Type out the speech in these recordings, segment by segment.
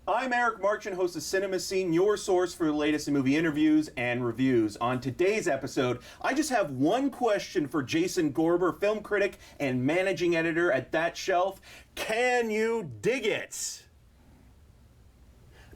I'm Eric Marchand, host of Cinema Scene, your source for the latest in movie interviews and reviews. On today's episode, I just have one question for Jason Gorber, film critic and managing editor at That Shelf. Can you dig it?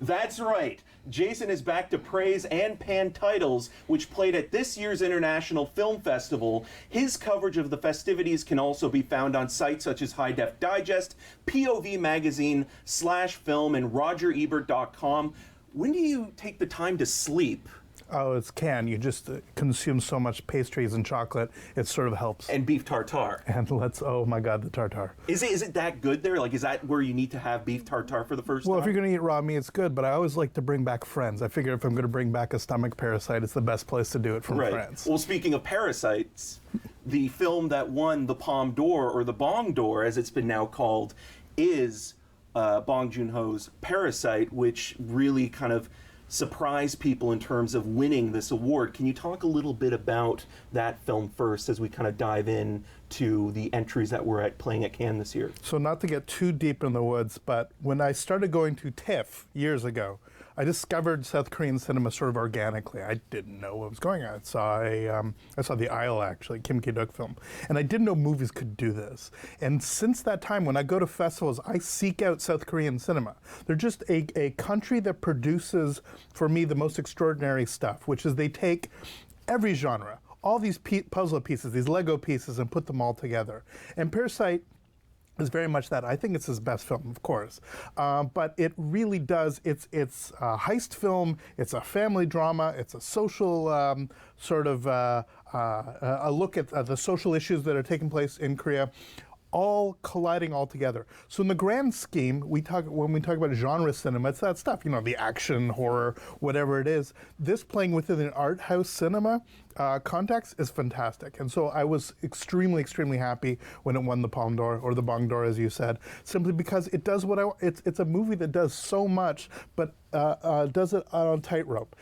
That's right. Jason is back to praise and pan titles, which played at this year's International Film Festival. His coverage of the festivities can also be found on sites such as High Def Digest, POV Magazine, /film, and RogerEbert.com. When do you take the time to sleep? Oh, it's can. You just consume so much pastries and chocolate, it sort of helps. And beef tartare. And oh my God, the tartare. Is it that good there? Like, is that where you need to have beef tartare for the first time? Well, if you're going to eat raw meat, it's good, but I always like to bring back friends. I figure if I'm going to bring back a stomach parasite, it's the best place to do it from France. Well, speaking of parasites, the film that won the Palme d'Or, or the Bong d'Or, as it's been now called, is Bong Joon-ho's Parasite, which really kind of surprised people in terms of winning this award. Can you talk a little bit about that film first as we kind of dive in to the entries that were playing at Cannes this year? So not to get too deep in the woods, but when I started going to TIFF years ago, I discovered South Korean cinema sort of organically. I didn't know what was going on. I saw The Isle, actually, Kim Ki-duk film, and I didn't know movies could do this. And since that time, when I go to festivals, I seek out South Korean cinema. They're just a country that produces, for me, the most extraordinary stuff, which is they take every genre, all these puzzle pieces, these Lego pieces, and put them all together. And Parasite is very much that. I think it's his best film, of course, but it really does. It's a heist film. It's a family drama. It's a social sort of a look at the social issues that are taking place in Korea, all colliding all together. So in the grand scheme, when we talk about genre cinema, it's that stuff, the action, horror, whatever it is. This playing within an art house cinema context is fantastic. And so I was extremely, extremely happy when it won the Palme d'Or, or the Bong d'Or, as you said, simply because it does it's a movie that does so much, but does it on a tightrope.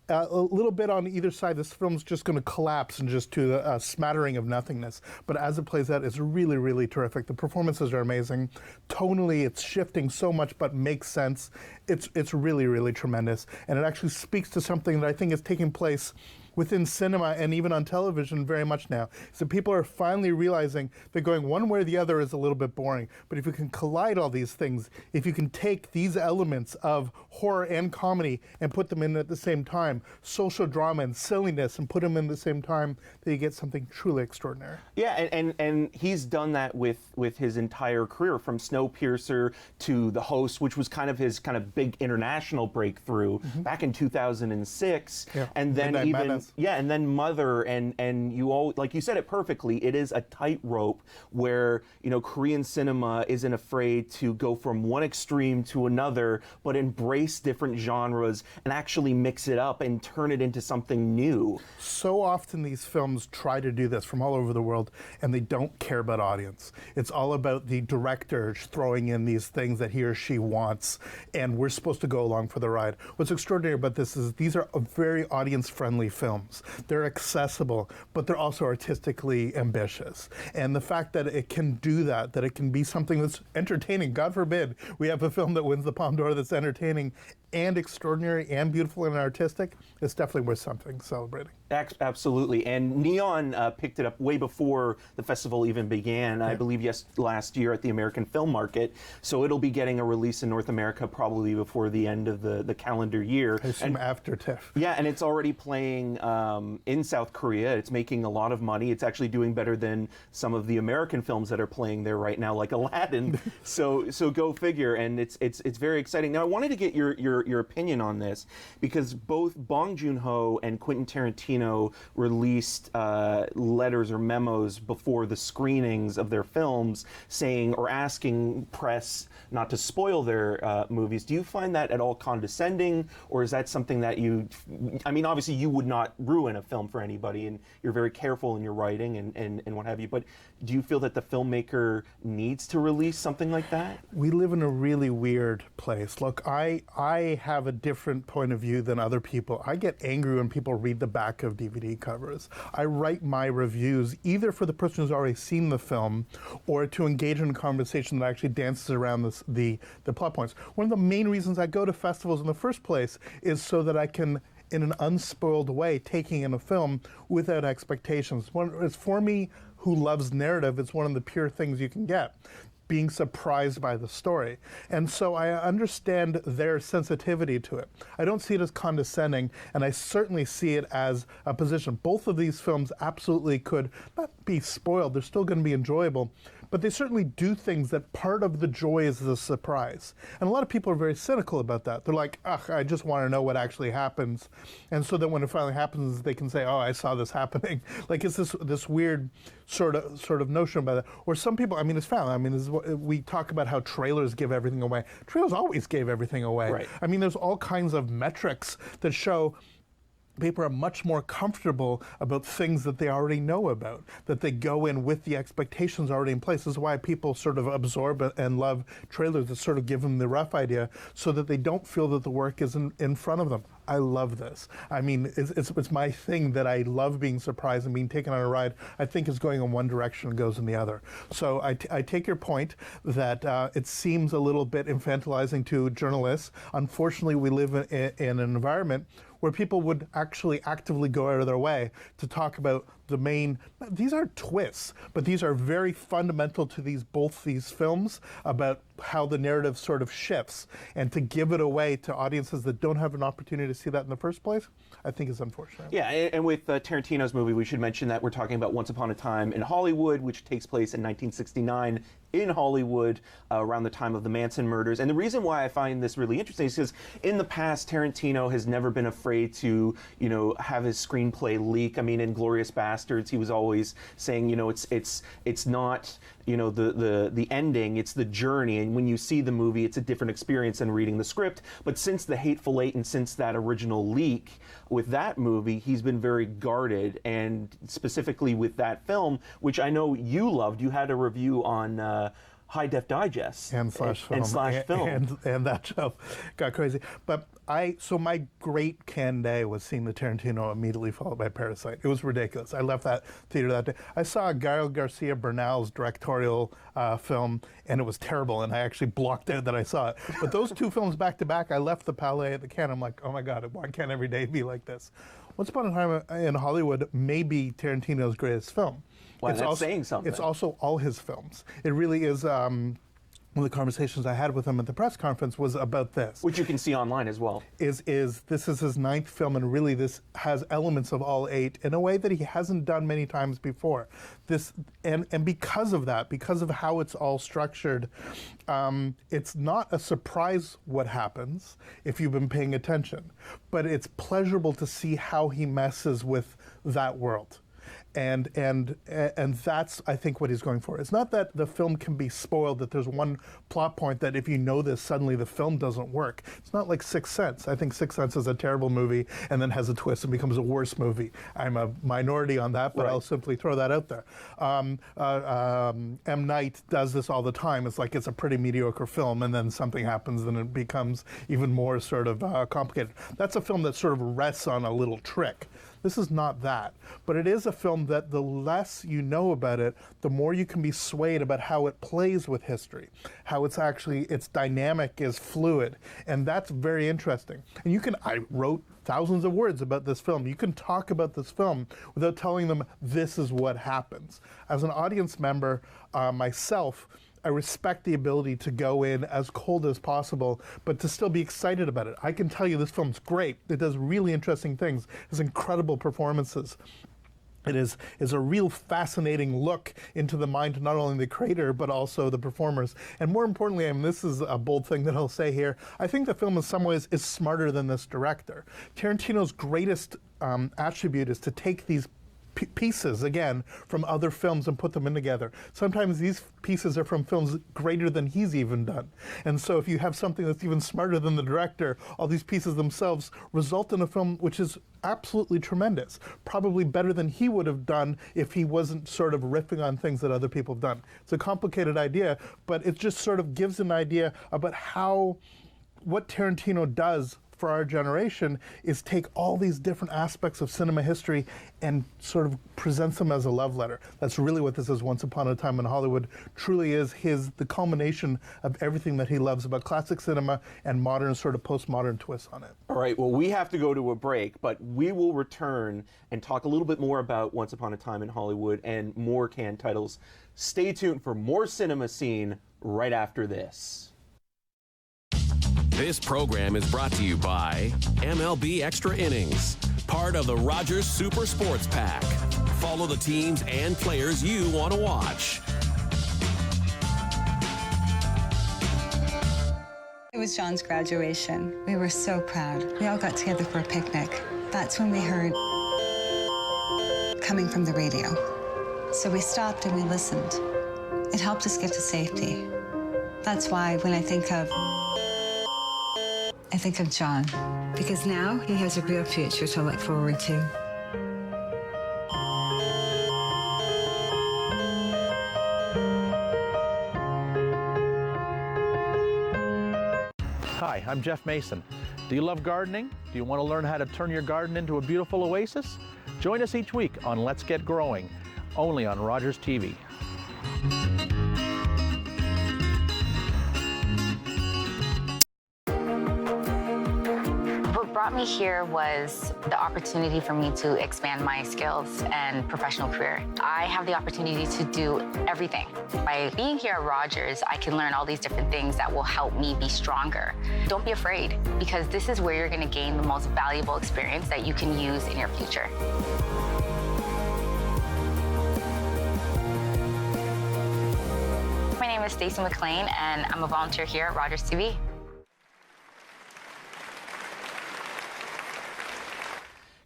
A little bit on either side, this film's just going to collapse and just to a smattering of nothingness. But as it plays out, it's really, really terrific. The performances are amazing. Tonally, it's shifting so much, but makes sense. It's really, really tremendous. And it actually speaks to something that I think is taking place within cinema and even on television very much now. So people are finally realizing that going one way or the other is a little bit boring. But if you can collide all these things, if you can take these elements of horror and comedy and put them in at the same time, social drama and silliness, and put them in the same time, then you get something truly extraordinary. Yeah, and he's done that with his entire career, from Snowpiercer to The Host, which was kind of his big international breakthrough back in 2006. Yeah. And then Midnight even Madness. Yeah, and then Mother, and you all, like you said it perfectly, it is a tightrope where, Korean cinema isn't afraid to go from one extreme to another, but embrace different genres and actually mix it up and turn it into something new. So often these films try to do this from all over the world, and they don't care about audience. It's all about the director throwing in these things that he or she wants, and we're supposed to go along for the ride. What's extraordinary about this is these are very audience-friendly films. They're accessible, but they're also artistically ambitious. And the fact that it can do that it can be something that's entertaining, God forbid, we have a film that wins the Palme d'Or that's entertaining and extraordinary and beautiful and artistic, it's definitely worth something celebrating. Absolutely. And Neon picked it up way before the festival even began, I believe last year at the American Film Market. So it'll be getting a release in North America probably before the end of the calendar year. I assume after TIFF. Yeah, and it's already playing in South Korea. It's making a lot of money. It's actually doing better than some of the American films that are playing there right now, like Aladdin. so go figure. And it's very exciting. Now, I wanted to get your opinion on this, because both Bong Joon-ho and Quentin Tarantino released letters or memos before the screenings of their films saying, or asking press not to spoil their movies. Do you find that at all condescending, or is that something that obviously you would not ruin a film for anybody, and you're very careful in your writing and what have you, but do you feel that the filmmaker needs to release something like that? We live in a really weird place. Look, I may have a different point of view than other people. I get angry when people read the back of DVD covers. I write my reviews either for the person who's already seen the film or to engage in a conversation that actually dances around the plot points. One of the main reasons I go to festivals in the first place is so that I can, in an unspoiled way, taking in a film without expectations. It's for me, who loves narrative, it's one of the pure things you can get, being surprised by the story. And so I understand their sensitivity to it. I don't see it as condescending, and I certainly see it as a position. Both of these films absolutely could not be spoiled, they're still going to be enjoyable, but they certainly do things that part of the joy is the surprise. And a lot of people are very cynical about that. They're like, ugh, I just want to know what actually happens. And so that when it finally happens, they can say, oh, I saw this happening. Like, it's this weird sort of notion about that. Or some people, I mean, it's found. I mean, this is what, we talk about how trailers give everything away. Trailers always gave everything away. Right. I mean, there's all kinds of metrics that show people are much more comfortable about things that they already know about, that they go in with the expectations already in place. This is why people sort of absorb and love trailers that sort of give them the rough idea so that they don't feel that the work is in front of them. I love this. I mean, it's my thing that I love being surprised and being taken on a ride. I think is going in one direction and goes in the other. So I take your point that it seems a little bit infantilizing to journalists. Unfortunately, we live in an environment where people would actually actively go out of their way to talk about the main, these are twists, but these are very fundamental to both these films about how the narrative sort of shifts. And to give it away to audiences that don't have an opportunity to see that in the first place, I think is unfortunate. Yeah, and with Tarantino's movie, we should mention that we're talking about Once Upon a Time in Hollywood, which takes place in 1969 in Hollywood around the time of the Manson murders. And the reason why I find this really interesting is because in the past, Tarantino has never been afraid to, have his screenplay leak. I mean, in Glorious Bastards, he was always saying, it's not, the ending, it's the journey. And when you see the movie, it's a different experience than reading the script. But since The Hateful Eight and since that original leak with that movie, he's been very guarded. And specifically with that film, which I know you loved, you had a review on High Def Digest and slash film. And that show got crazy. But so my great Cannes day was seeing the Tarantino immediately followed by Parasite. It was ridiculous. I left that theater that day. I saw Gael Garcia Bernal's directorial film, and it was terrible, and I actually blocked out that I saw it. But those two films back to back, I left the Palais at the Cannes. I'm like, oh my God, why can't every day be like this? Once Upon a Time in Hollywood may be Tarantino's greatest film. Well, that's also saying something. It's also all his films. It really is. One of the conversations I had with him at the press conference was about this. Which you can see online as well. This is his ninth film, and really this has elements of all eight in a way that he hasn't done many times before. And because of that, because of how it's all structured, it's not a surprise what happens if you've been paying attention, but it's pleasurable to see how he messes with that world. And that's, I think, what he's going for. It's not that the film can be spoiled, that there's one plot point that if you know this, suddenly the film doesn't work. It's not like Sixth Sense. I think Sixth Sense is a terrible movie and then has a twist and becomes a worse movie. I'm a minority on that, but right. I'll simply throw that out there. M. Night does this all the time. It's like it's a pretty mediocre film and then something happens and it becomes even more sort of complicated. That's a film that sort of rests on a little trick. This is not that, but it is a film that the less you know about it, the more you can be swayed about how it plays with history, how its dynamic is fluid, and that's very interesting. And I wrote thousands of words about this film. You can talk about this film without telling them this is what happens. As an audience member, myself, I respect the ability to go in as cold as possible, but to still be excited about it. I can tell you this film's great. It does really interesting things. It has incredible performances. It is a real fascinating look into the mind of not only the creator, but also the performers. And more importantly, and this is a bold thing that I'll say here, I think the film in some ways is smarter than this director. Tarantino's greatest attribute is to take these pieces, again, from other films and put them in together. Sometimes these pieces are from films greater than he's even done. And so if you have something that's even smarter than the director, all these pieces themselves result in a film which is absolutely tremendous, probably better than he would have done if he wasn't sort of riffing on things that other people have done. It's a complicated idea, but it just sort of gives an idea about how what Tarantino does for our generation is take all these different aspects of cinema history and sort of presents them as a love letter. That's really what this is. Once Upon a Time in Hollywood truly is the culmination of everything that he loves about classic cinema and modern, sort of postmodern twists on it. All right, well, we have to go to a break, but we will return and talk a little bit more about Once Upon a Time in Hollywood and more Cannes titles. Stay tuned for more Cinema Scene right after this. This program is brought to you by MLB Extra Innings, part of the Rogers Super Sports Pack. Follow the teams and players you want to watch. It was John's graduation. We were so proud. We all got together for a picnic. That's when we heard coming from the radio. So we stopped and we listened. It helped us get to safety. That's why when I think of John, because now he has a real future to look forward to. Hi, I'm Jeff Mason. Do you love gardening? Do you want to learn how to turn your garden into a beautiful oasis? Join us each week on Let's Get Growing, only on Rogers TV. What brought me here was the opportunity for me to expand my skills and professional career. I have the opportunity to do everything. By being here at Rogers, I can learn all these different things that will help me be stronger. Don't be afraid, because this is where you're going to gain the most valuable experience that you can use in your future. My name is Stacey McLean, and I'm a volunteer here at Rogers TV.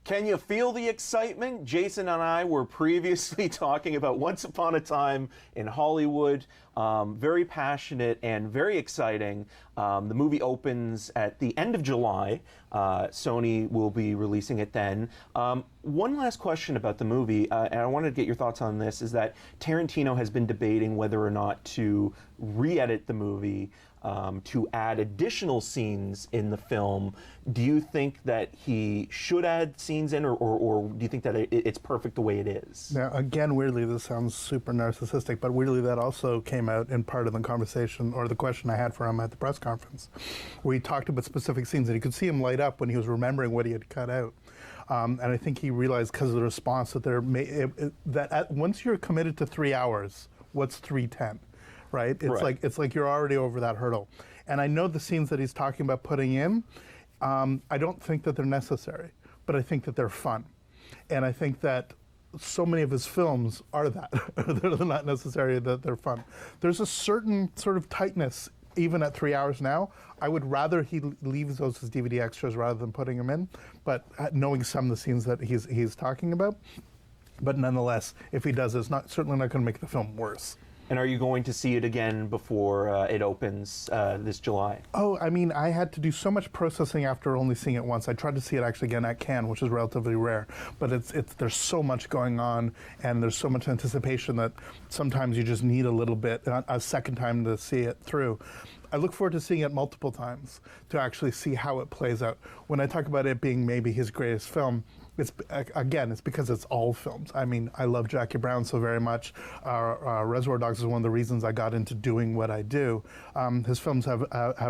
Can you feel the excitement? Jason and I were previously talking about Once Upon a Time in Hollywood. Very passionate and very exciting. The movie opens at the end of July. Sony will be releasing it then. One last question about the movie, and I wanted to get your thoughts on this, is that Tarantino has been debating whether or not to re-edit the movie to add additional scenes in the film. Do you think that he should add scenes in, or do you think that it's perfect the way it is? Now, again, weirdly, this sounds super narcissistic, but weirdly that also came out in part of the conversation, or the question I had for him at the press conference, where he talked about specific scenes, and you could see him light up when he was remembering what he had cut out. And I think he realized, because of the response, that once you're committed to 3 hours, what's 3:10? Right? It's like you're already over that hurdle. And I know the scenes that he's talking about putting in, I don't think that they're necessary, but I think that they're fun. And I think that so many of his films are that. They're not necessary, that they're fun. There's a certain sort of tightness, even at 3 hours now. I would rather he leaves those as DVD extras rather than putting them in, but knowing some of the scenes that he's talking about. But nonetheless, if he does, it's certainly not going to make the film worse. And are you going to see it again before it opens this July? Oh, I mean, I had to do so much processing after only seeing it once. I tried to see it actually again at Cannes, which is relatively rare. But there's so much going on, and there's so much anticipation that sometimes you just need a little bit, a second time to see it through. I look forward to seeing it multiple times to actually see how it plays out. When I talk about it being maybe his greatest film, it's because it's all films. I mean, I love Jackie Brown so very much. Reservoir Dogs is one of the reasons I got into doing what I do. His films have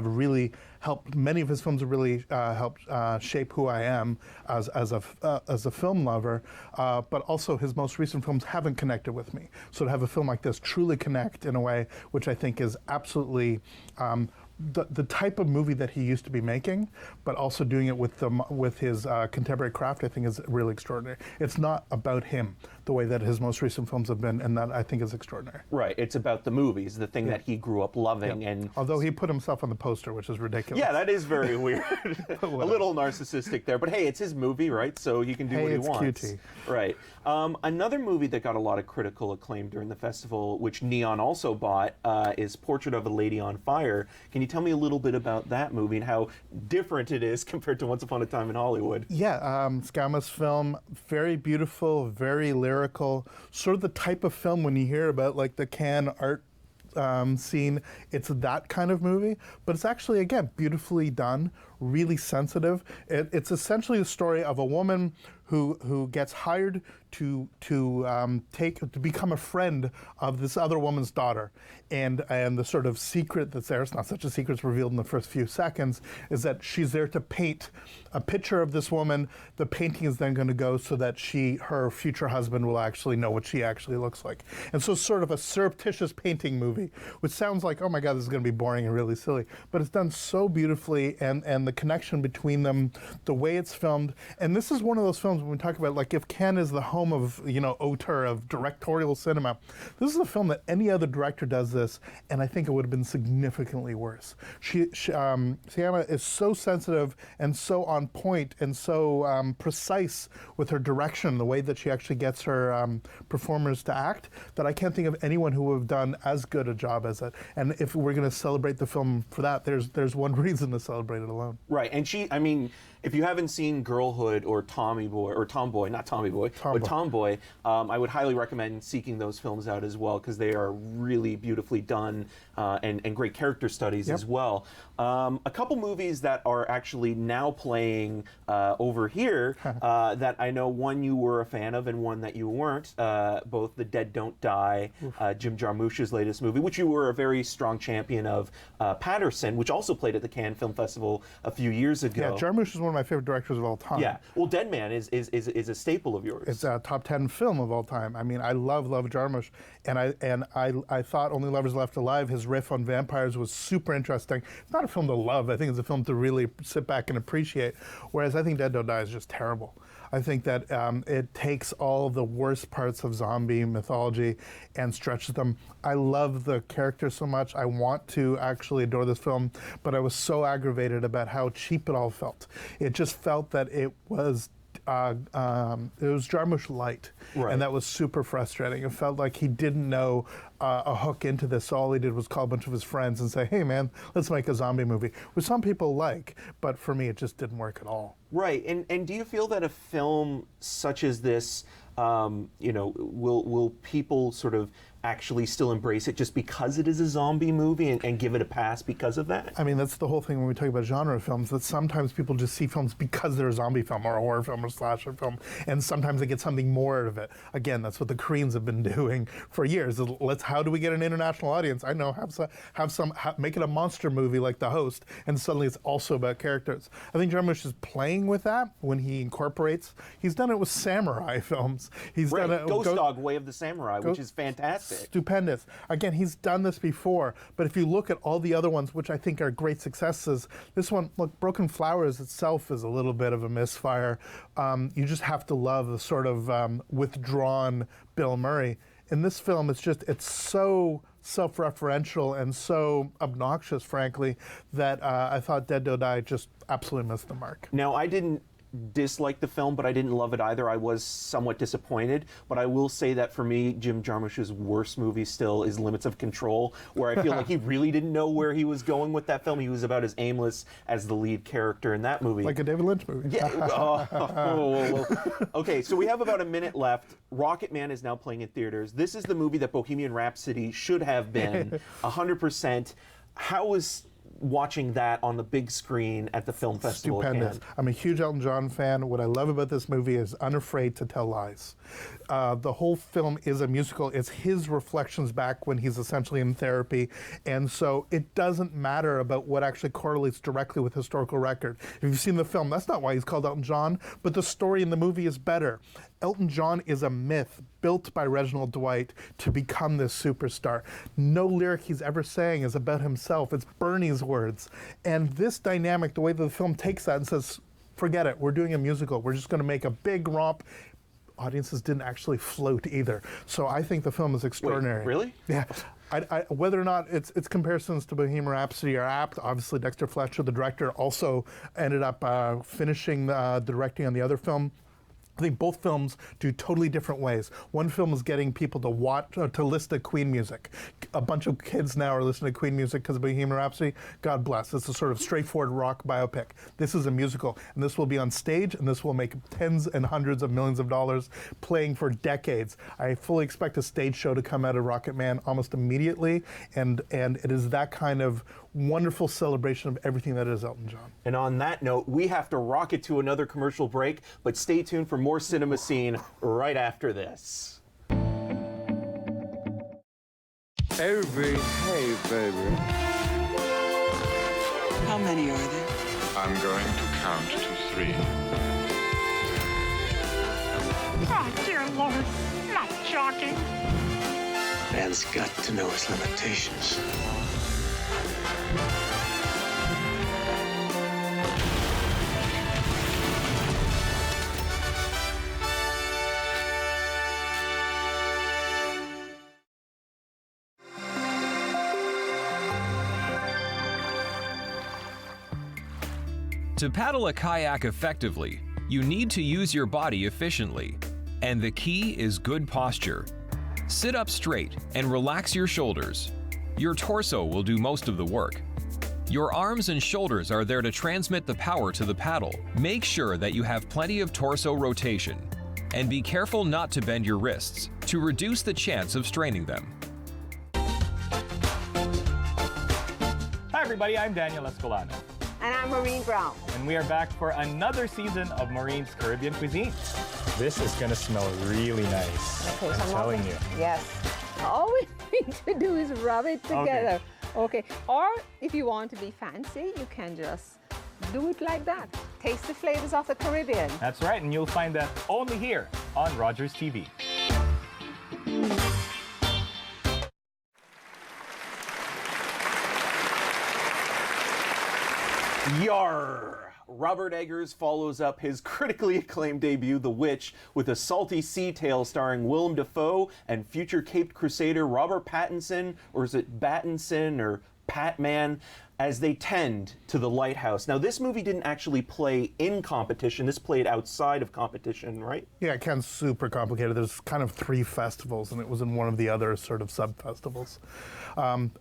really helped. Many of his films have really helped shape who I am as a film lover. But also, his most recent films haven't connected with me. So to have a film like this truly connect in a way, which I think is absolutely the type of movie that he used to be making, but also doing it with his contemporary craft, I think is really extraordinary. It's not about him the way that his most recent films have been, and that I think is extraordinary. Right, it's about the movies, the thing that he grew up loving. Yeah. And although he put himself on the poster, which is ridiculous. Yeah, that is very weird. A little narcissistic there, but hey, it's his movie, right? So he can do what he wants. QT. Right. Another movie that got a lot of critical acclaim during the festival, which Neon also bought, is Portrait of a Lady on Fire. Can you tell me a little bit about that movie and how different it is compared to Once Upon a Time in Hollywood? Yeah, Scammah's film, very beautiful, very lyrical, sort of the type of film when you hear about like the Cannes art scene, it's that kind of movie, but it's actually, again, beautifully done, really sensitive. It's essentially the story of a woman who gets hired to become a friend of this other woman's daughter, and the sort of secret that's there, it's not such a secret, it's revealed in the first few seconds, is that she's there to paint a picture of this woman. The painting is then going to go so that her future husband will actually know what she actually looks like. And so it's sort of a surreptitious painting movie, which sounds like, oh my God, this is going to be boring and really silly, but it's done so beautifully, and the connection between them, the way it's filmed, and this is one of those films when we talk about, like, if Cannes is the home of, auteur, of directorial cinema, this is a film that any other director does this, and I think it would have been significantly worse. Siama is so sensitive and so on point and so precise with her direction, the way that she actually gets her performers to act, that I can't think of anyone who would have done as good a job as it. And if we're going to celebrate the film for that, there's one reason to celebrate it alone. Right, and if you haven't seen Girlhood or Tomboy, I would highly recommend seeking those films out as well, because they are really beautifully done and great character studies as well. A couple movies that are actually now playing over here that I know one you were a fan of and one that you weren't, both The Dead Don't Die, Jim Jarmusch's latest movie, which you were a very strong champion of, Pattinson, which also played at the Cannes Film Festival a few years ago. Yeah, Jarmusch is one of my favorite directors of all time. Yeah, well, Dead Man is a staple of yours. It's a top 10 film of all time. I mean, I love Jarmusch, and I thought Only Lovers Left Alive, his riff on vampires, was super interesting. It's not a film to love. I think it's a film to really sit back and appreciate. Whereas I think Dead Don't Die is just terrible. I think that it takes all the worst parts of zombie mythology and stretches them. I love the characters so much. I want to actually adore this film, but I was so aggravated about how cheap it all felt. It just felt that it was Jarmusch light, right. And that was super frustrating. It felt like he didn't know a hook into this. All he did was call a bunch of his friends and say, hey man, let's make a zombie movie, which some people like, but for me it just didn't work at all. Right, and do you feel that a film such as this, will people sort of actually still embrace it just because it is a zombie movie and give it a pass because of that? I mean, that's the whole thing when we talk about genre films, that sometimes people just see films because they're a zombie film or a horror film or slasher film, and sometimes they get something more out of it. Again, that's what the Koreans have been doing for years. How do we get an international audience? I know, make it a monster movie like The Host, and suddenly it's also about characters. I think Jarmusch is playing with that when he incorporates. He's done it with samurai films. He's done it. Ghost Dog, Way of the Samurai, which is fantastic. Stupendous. Again, he's done this before, but if you look at all the other ones, which I think are great successes, this one, look, Broken Flowers itself is a little bit of a misfire. You just have to love the sort of withdrawn Bill Murray. In this film, it's so self-referential and so obnoxious, frankly, that I thought Dead Don't Die just absolutely missed the mark. Now, I didn't dislike the film, but I didn't love it either. I was somewhat disappointed, but I will say that for me, Jim Jarmusch's worst movie still is Limits of Control, where I feel like he really didn't know where he was going with that film. He was about as aimless as the lead character in that movie. Like a David Lynch movie. Yeah. Okay, so we have about a minute left. Rocket Man is now playing in theaters. This is the movie that Bohemian Rhapsody should have been, 100%. How was watching that on the big screen at the film festival? Stupendous. I'm a huge Elton John fan. What I love about this movie is unafraid to tell lies. The whole film is a musical. It's his reflections back when he's essentially in therapy, and so it doesn't matter about what actually correlates directly with historical record. If you've seen the film, that's not why he's called Elton John, but the story in the movie is better. Elton John is a myth built by Reginald Dwight to become this superstar. No lyric he's ever sang is about himself. It's Bernie's words. And this dynamic, the way that the film takes that and says, forget it, we're doing a musical. We're just going to make a big romp. Audiences didn't actually float either. So I think the film is extraordinary. Wait, really? Yeah. Whether or not its comparisons to Bohemian Rhapsody are apt, obviously Dexter Fletcher, the director, also ended up finishing directing on the other film. I think both films do totally different ways. One film is getting people to watch, to listen to Queen music. A bunch of kids now are listening to Queen music because of Bohemian Rhapsody. God bless. It's a sort of straightforward rock biopic. This is a musical, and this will be on stage, and this will make tens and hundreds of millions of dollars, playing for decades. I fully expect a stage show to come out of Rocket Man almost immediately, and it is that kind of wonderful celebration of everything that is Elton John. And on that note, we have to rocket to another commercial break, but stay tuned for more Cinema Scene right after this. Hey, baby. How many are there? I'm going to count to 3. Oh, dear Lord, not shocking. Man's got to know his limitations. To paddle a kayak effectively, you need to use your body efficiently, and the key is good posture. Sit up straight and relax your shoulders. Your torso will do most of the work. Your arms and shoulders are there to transmit the power to the paddle. Make sure that you have plenty of torso rotation, and be careful not to bend your wrists to reduce the chance of straining them. Hi everybody, I'm Daniel Escolano. And I'm Maureen Brown. And we are back for another season of Maureen's Caribbean Cuisine. This is gonna smell really nice. Okay, I'm telling you. Yes. All we need to do is rub it together. Okay. Or if you want to be fancy, you can just do it like that. Taste the flavors of the Caribbean. That's right, and you'll find that only here on Rogers TV. Yarr! Robert Eggers follows up his critically acclaimed debut, The Witch, with a salty sea tale starring Willem Dafoe and future Caped Crusader Robert Pattinson, or is it Battinson or Patman, as they tend to the Lighthouse. Now, this movie didn't actually play in competition. This played outside of competition, right? Yeah, it can super complicated. There's kind of 3 festivals, and it was in one of the other sort of sub-festivals.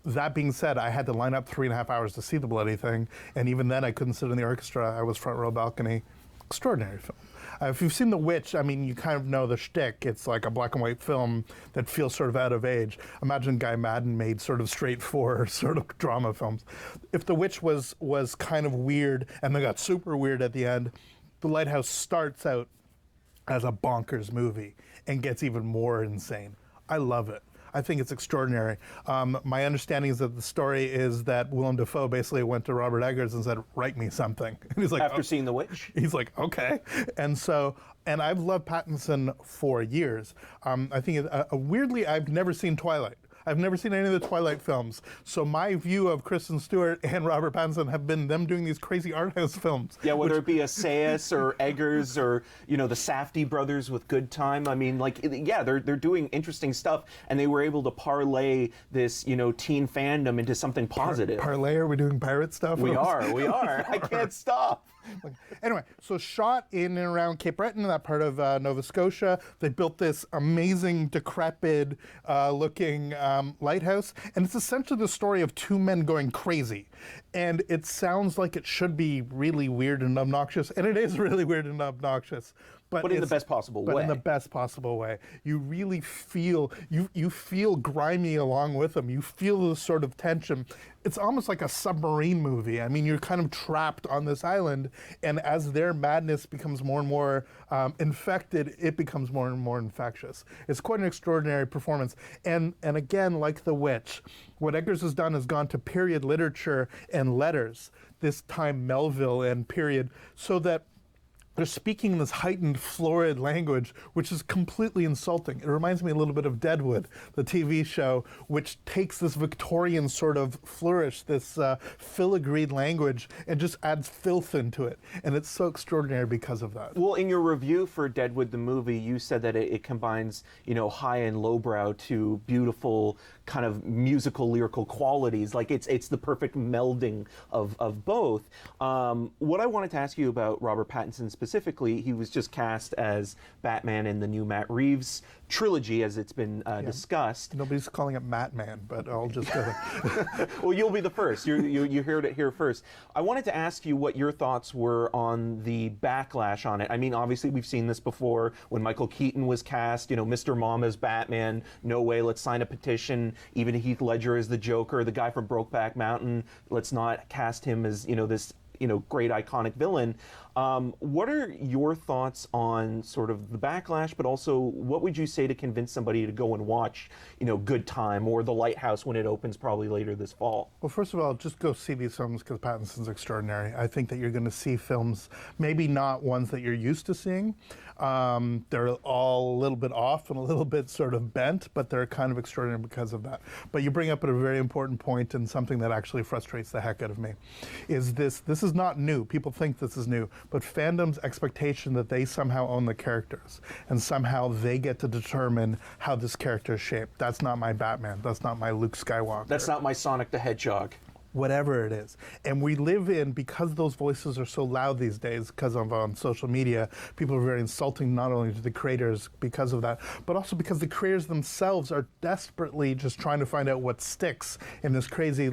That being said, I had to line up 3.5 hours to see the bloody thing, and even then I couldn't sit in the orchestra. I was front row balcony. Extraordinary film. If you've seen The Witch, I mean, you kind of know the shtick. It's like a black and white film that feels sort of out of age. Imagine Guy Maddin made sort of straight for sort of drama films. If The Witch was kind of weird and then got super weird at the end, The Lighthouse starts out as a bonkers movie and gets even more insane. I love it. I think it's extraordinary. My understanding is that the story is that Willem Dafoe basically went to Robert Eggers and said, "Write me something." And he's like, after seeing The Witch? He's like, okay. And I've loved Pattinson for years. I think, weirdly, I've never seen Twilight. I've never seen any of the Twilight films. So my view of Kristen Stewart and Robert Pattinson have been them doing these crazy art house films. Yeah, whether it be Assayas or Eggers or, you know, the Safdie brothers with Good Time. I mean, like, yeah, they're doing interesting stuff, and they were able to parlay this, you know, teen fandom into something positive. Parlay? Are we doing pirate stuff? We are. I can't stop. Anyway, so shot in and around Cape Breton, that part of Nova Scotia. They built this amazing, decrepit looking lighthouse, and it's essentially the story of 2 men going crazy. And it sounds like it should be really weird and obnoxious, and it is really weird and obnoxious. But in the best possible way. But in the best possible way. You really feel, you feel grimy along with them. You feel the sort of tension. It's almost like a submarine movie. I mean, you're kind of trapped on this island, and as their madness becomes more and more infected, it becomes more and more infectious. It's quite an extraordinary performance. And again, like The Witch, what Eggers has done is gone to period literature and letters, this time Melville and period, so that they're speaking this heightened, florid language, which is completely insulting. It reminds me a little bit of Deadwood, the TV show, which takes this Victorian sort of flourish, this filigreed language, and just adds filth into it. And it's so extraordinary because of that. Well, in your review for Deadwood, the movie, you said that it combines, you know, high and lowbrow to beautiful kind of musical, lyrical qualities. Like, it's the perfect melding of both. What I wanted to ask you about Robert Pattinson specifically specifically, he was just cast as Batman in the new Matt Reeves trilogy, as it's been discussed. Nobody's calling it Matman, but I'll just go ahead. Well, you'll be the first. You heard it here first. I wanted to ask you what your thoughts were on the backlash on it. I mean, obviously, we've seen this before when Michael Keaton was cast, Mr. Mom as Batman. No way, let's sign a petition. Even Heath Ledger as the Joker, the guy from Brokeback Mountain, let's not cast him as, this great iconic villain. What are your thoughts on sort of the backlash, but also what would you say to convince somebody to go and watch, Good Time or The Lighthouse when it opens probably later this fall? Well, first of all, just go see these films because Pattinson's extraordinary. I think that you're going to see films, maybe not ones that you're used to seeing. They're all a little bit off and a little bit sort of bent, but they're kind of extraordinary because of that. But you bring up a very important point, and something that actually frustrates the heck out of me, is this is not new. People think this is new, but fandom's expectation that they somehow own the characters and somehow they get to determine how this character is shaped. That's not my Batman. That's not my Luke Skywalker. That's not my Sonic the Hedgehog. Whatever it is. And we live in, because those voices are so loud these days, because of on social media, people are very insulting not only to the creators because of that, but also because the creators themselves are desperately just trying to find out what sticks in this crazy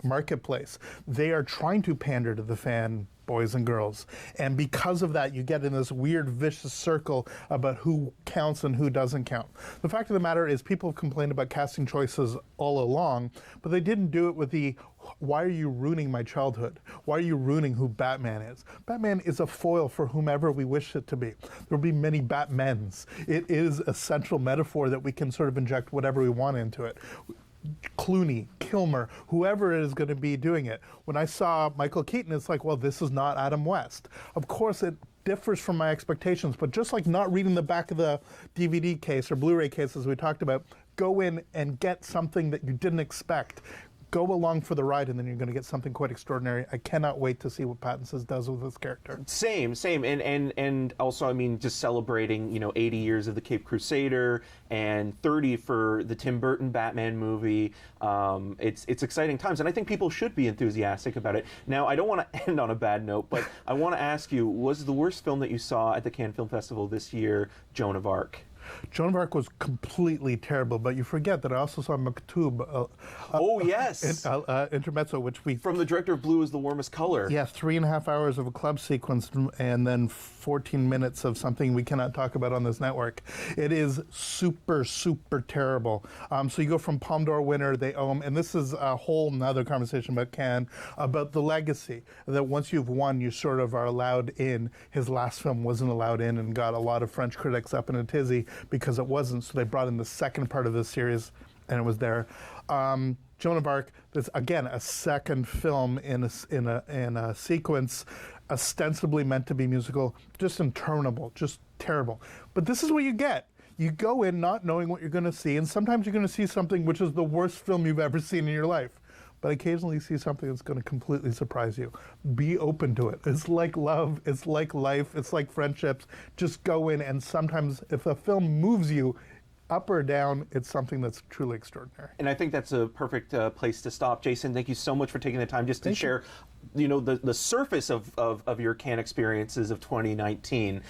marketplace. They are trying to pander to the fan boys and girls. And because of that, you get in this weird vicious circle about who counts and who doesn't count. The fact of the matter is people have complained about casting choices all along, but they didn't do it with the, why are you ruining my childhood? Why are you ruining who Batman is? Batman is a foil for whomever we wish it to be. There will be many Batmens. It is a central metaphor that we can sort of inject whatever we want into it. Clooney, Kilmer, whoever is going to be doing it. When I saw Michael Keaton, it's like, well, this is not Adam West. Of course, it differs from my expectations, but just like not reading the back of the DVD case or Blu-ray case, as we talked about, go in and get something that you didn't expect. Go along for the ride, and then you're going to get something quite extraordinary. I cannot wait to see what Pattinson does with this character. Same. And also, I mean, just celebrating, 80 years of the Caped Crusader and 30 for the Tim Burton Batman movie. It's exciting times, and I think people should be enthusiastic about it. Now, I don't want to end on a bad note, but I want to ask you, was the worst film that you saw at the Cannes Film Festival this year Joan of Arc? Joan of Arc was completely terrible, but you forget that I also saw Maktub. Intermezzo, which we... From the director of Blue is the Warmest Color. Yeah, 3.5 hours of a club sequence and then 14 minutes of something we cannot talk about on this network. It is super, super terrible. So you go from Palme d'Or winner, and this is a whole nother conversation about Cannes, about the legacy, that once you've won, you sort of are allowed in. His last film wasn't allowed in and got a lot of French critics up in a tizzy because it wasn't, so they brought in the second part of this series, and it was there. Joan of Arc, that's again a second film in a sequence, ostensibly meant to be musical, just interminable, just terrible. But this is what you get. You go in not knowing what you're going to see, and sometimes you're going to see something which is the worst film you've ever seen in your life. But occasionally you see something that's going to completely surprise you. Be open to it. It's like love, it's like life, it's like friendships. Just go in, and sometimes if a film moves you up or down, it's something that's truly extraordinary. And I think that's a perfect place to stop. Jason, thank you so much for taking the time just to share the surface of your Cannes experiences of 2019.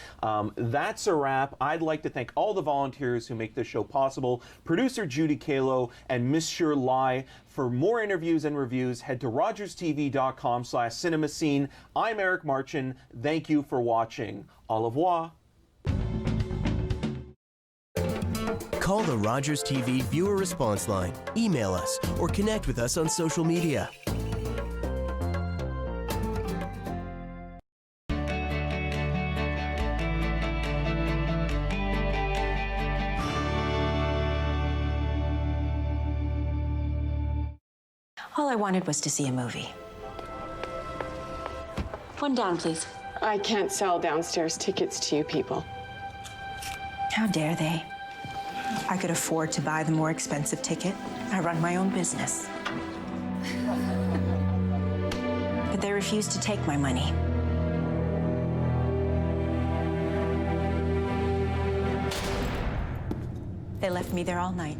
That's a wrap. I'd like to thank all the volunteers who make this show possible, producer Judy Kalo and Monsieur Lai. For more interviews and reviews, head to rogerstv.com/cinemascene. I'm Eric Marchin. Thank you for watching. Au revoir. Call the Rogers TV viewer response line, email us, or connect with us on social media. All I wanted was to see a movie. One down, please. I can't sell downstairs tickets to you people. How dare they? I could afford to buy the more expensive ticket. I run my own business. But they refused to take my money. They left me there all night.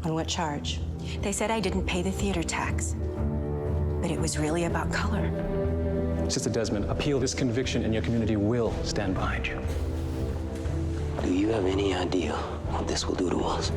On what charge? They said I didn't pay the theater tax. But it was really about color. Sister Desmond, appeal this conviction and your community will stand behind you. Do you have any idea what this will do to us?